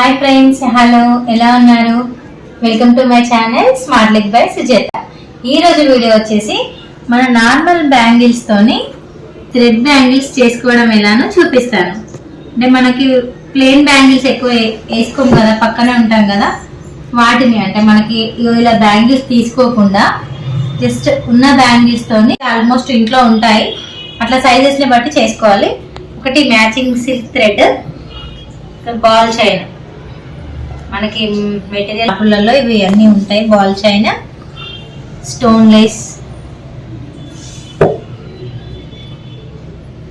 Hi friends, hello, ఎలా ఉన్నారు? Welcome to my channel smart లిక్ బై సుజేత. ఈ రోజు వీడియో వచ్చేసి మన నార్మల్ బ్యాంగిల్స్ తోని థ్రెడ్ బ్యాంగిల్స్ చేసుకోవడం ఎలానో చూపిస్తాను. అంటే మనకి ప్లెయిన్ బ్యాంగిల్స్ ఎక్కువ వేసుకోం కదా, పక్కనే ఉంటాం కదా, వాటిని అంటే మనకి ఇలా బ్యాంగిల్స్ తీసుకోకుండా జస్ట్ ఉన్న బ్యాంగిల్స్ తోని ఆల్మోస్ట్ ఇంట్లో ఉంటాయి అట్లా సైజెస్ ని బట్టి చేసుకోవాలి. ఒకటి matching silk thread, ball chain, మనకి మెటీరియల్ పుల్లలో ఇవి అన్నీ ఉంటాయి. Ball chain, stone Lay's,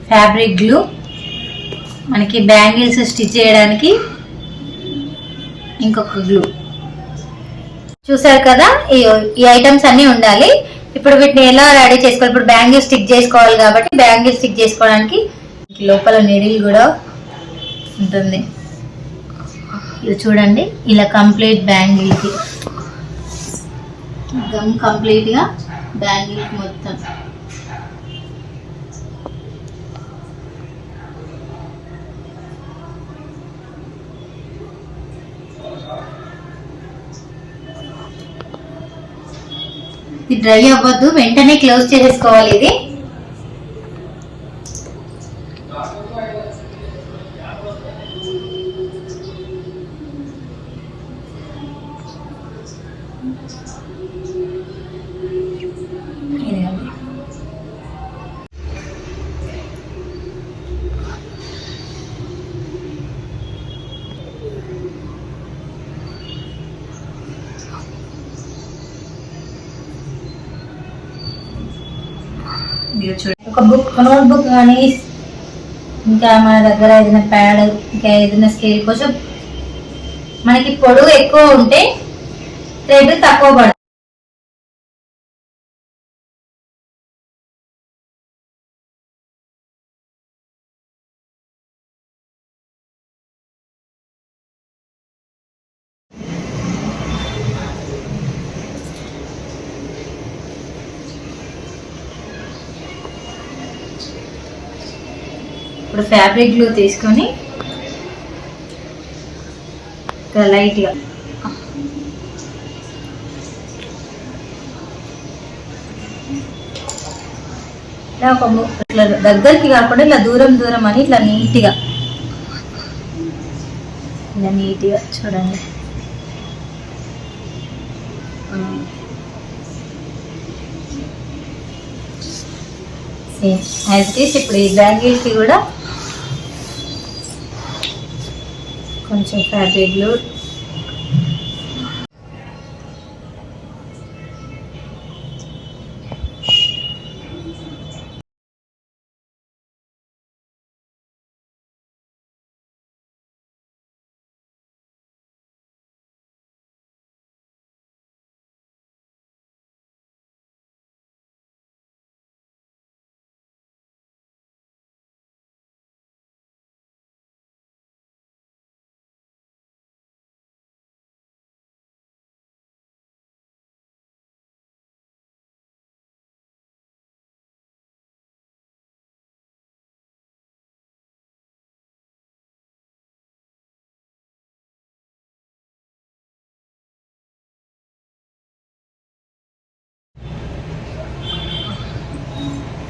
fabric glue, మనకి బ్యాంగిల్స్ స్టిచ్ చేయడానికి ఇంకొక గ్లూ. చూసారు కదా, ఈ ఐటమ్స్ అన్నీ ఉండాలి. ఇప్పుడు వీటిని ఎలా రెడీ చేసుకోవాలి? ఇప్పుడు బ్యాంగిల్స్ స్టిక్ చేసుకోవాలి కాబట్టి బ్యాంగిల్స్ స్టిక్ చేసుకోవడానికి లోపల నీడిల్ కూడా ఉంటుంది. ఇది చూడండి, ఇలా కంప్లీట్ బ్యాంగిల్కి గమ్ కంప్లీట్గా బ్యాంగిల్కి మొత్తం ఇది డ్రై అవ్వద్దు, వెంటనే క్లోజ్ చేసేసుకోవాలి. ఇది ఒక బుక్, నోట్ బుక్ కానీ, ఇంకా మన దగ్గర ఏదైనా ప్యాడ్, ఇంకా ఏదైనా స్కేల్, కొంచెం మనకి పొడవు ఎక్కువ ఉంటే థ్రెడ్ తక్కువ పడుతుంది. ఇప్పుడు ఫ్యాబ్రిక్ గ్లూ తీసుకొని లైట్గా ఇట్లా దగ్గరికి కాకుండా ఇలా దూరం దూరం అని ఇట్లా నీట్గా చూడండి. Same as it is. ఇప్పుడు ఈ బ్యాంగిల్కి కూడా కొంచెం ఫ్యాబ్రిక్ గ్లూ,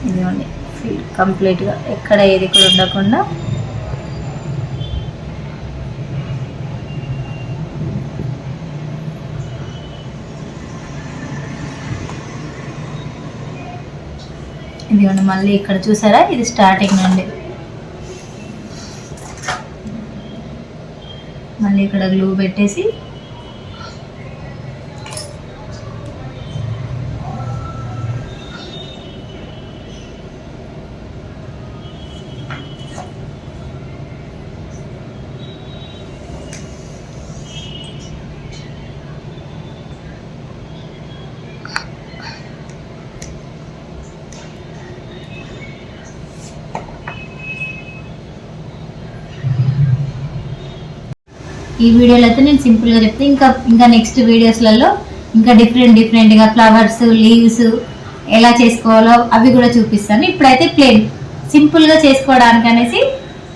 ఇదిగోండి కంప్లీట్గా ఎక్కడ ఏది కూడా ఉండకుండా ఇదిగోండి. మళ్ళీ ఇక్కడ చూసారా, ఇది స్టార్టింగ్ నుండి మళ్ళీ ఇక్కడ గ్లూ పెట్టేసి ఈ వీడియోలో అయితే నేను సింపుల్గా చెప్తే, ఇంకా నెక్స్ట్ వీడియోస్లలో ఇంకా డిఫరెంట్గా ఫ్లవర్స్, లీవ్స్ ఎలా చేసుకోవాలో అవి కూడా చూపిస్తాను. ఇప్పుడైతే ప్లేన్ సింపుల్గా చేసుకోవడానికి అనేసి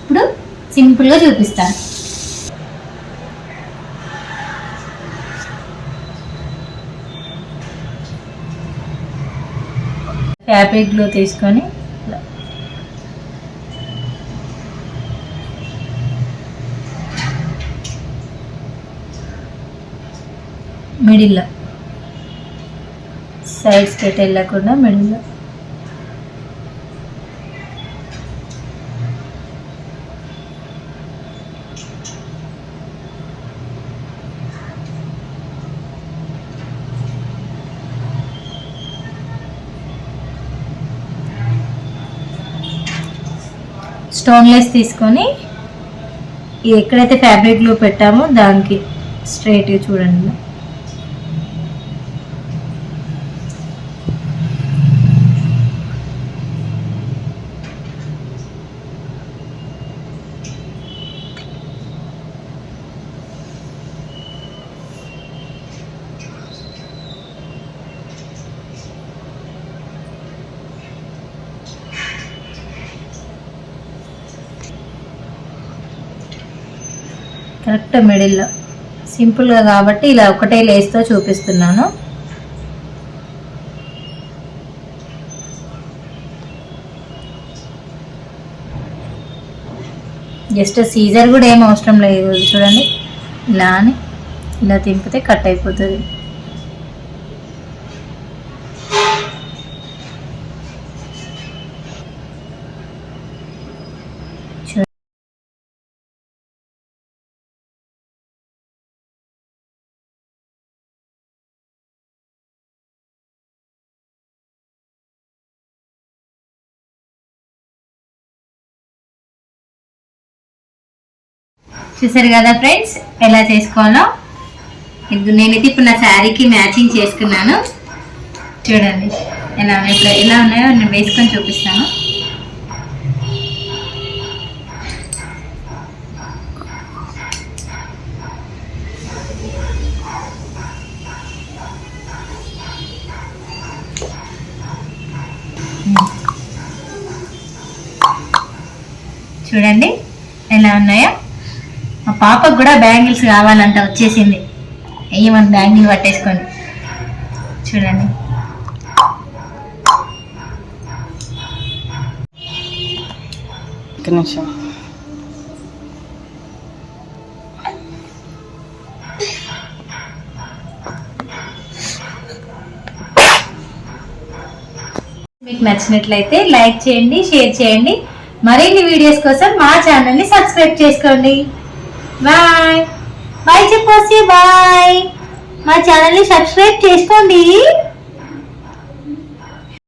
ఇప్పుడు సింపుల్గా చూపిస్తాను. ఫ్యాబ్రిక్ గ్లూ తీసుకొని మిడిల్లో సైడ్స్ పెట్టి వెళ్ళకుండా మిడిల్లో స్టోన్లెస్ తీసుకొని ఇది ఎక్కడైతే ఫ్యాబ్రిక్ గ్లూ పెట్టామో దానికి స్ట్రైట్గా చూడండి. కరెక్ట్ మిడిల్లో సింపుల్గా కాబట్టి ఇలా ఒకటే లేస్తో చూపిస్తున్నాను. జస్ట్ సీజర్ కూడా ఏం అవసరం లేదు. చూడండి ఇలా అని ఇలా తింపితే కట్ అయిపోతుంది. చూసారు కదా ఫ్రెండ్స్ ఎలా చేసుకోవాలో. నేనైతే ఇప్పుడు నా శారీకి మ్యాచింగ్ చేసుకున్నాను. చూడండి ఎలా ఉన్నాయో నేను వేసుకొని చూపిస్తాను. చూడండి ఎలా ఉన్నాయో. మా పాపకు కూడా బ్యాంగిల్స్ కావాలంట, వచ్చేసింది. ఏమని బ్యాంగిల్ పట్టేసుకొని చూడండి. నిమిషం మీకు నచ్చినట్లయితే లైక్ చేయండి, షేర్ చేయండి. మరిన్ని వీడియోస్ కోసం మా ఛానల్ని సబ్స్క్రైబ్ చేసుకోండి. బాయ్ బాయ్ చెప్పొసి బాయ్. మా ఛానల్ని సబ్స్క్రైబ్ చేసుకోండి.